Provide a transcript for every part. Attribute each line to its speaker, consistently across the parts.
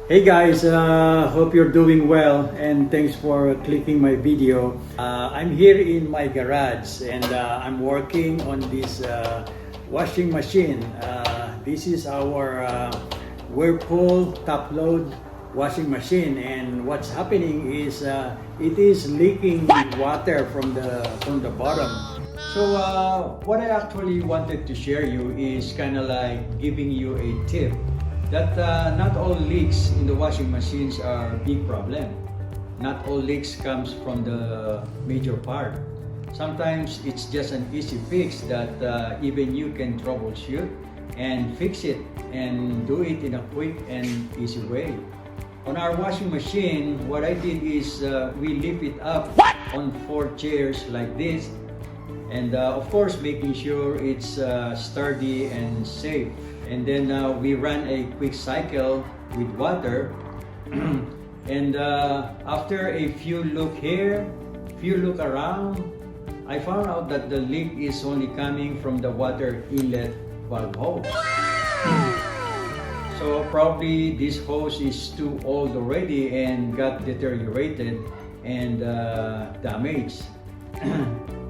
Speaker 1: Hey guys, hope you're doing well and thanks for clicking my video. I'm here in my garage and I'm working on this washing machine. This is our Whirlpool top load washing machine, and what's happening is it is leaking water from the bottom. So what I actually wanted to share you is kind of like giving you a tip that not all leaks in the washing machines are a big problem. Not all leaks comes from the major part. Sometimes it's just an easy fix that even you can troubleshoot and fix it and do it in a quick and easy way. On our washing machine, what I did is we lift it up on 4 chairs like this, and of course making sure it's sturdy and safe. And then we run a quick cycle with water and after a few look here, few look around, I found out that the leak is only coming from the water inlet valve hose. So probably this hose is too old already and got deteriorated and damaged.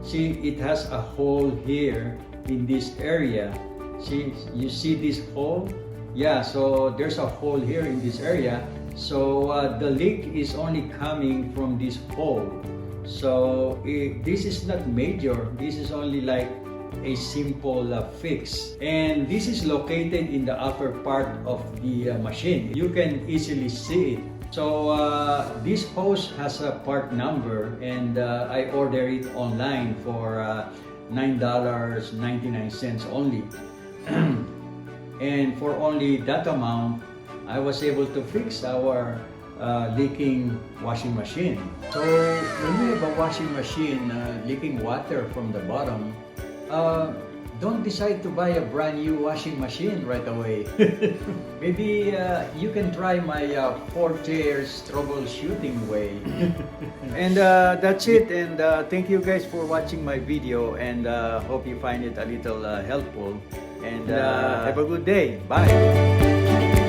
Speaker 1: See, it has a hole here in this area. See, you see this hole? Yeah, so there's a hole here in this area. So the leak is only coming from this hole. So this is not major. This is only like a simple fix. And this is located in the upper part of the machine. You can easily see it. So this hose has a part number, and I ordered it online for $9.99 only. And for only that amount, I was able to fix our leaking washing machine. So when you have a washing machine leaking water from the bottom, don't decide to buy a brand new washing machine right away. Maybe you can try my 4 chairs troubleshooting way. And that's it, and thank you guys for watching my video, and hope you find it a little helpful, and have a good day. Bye.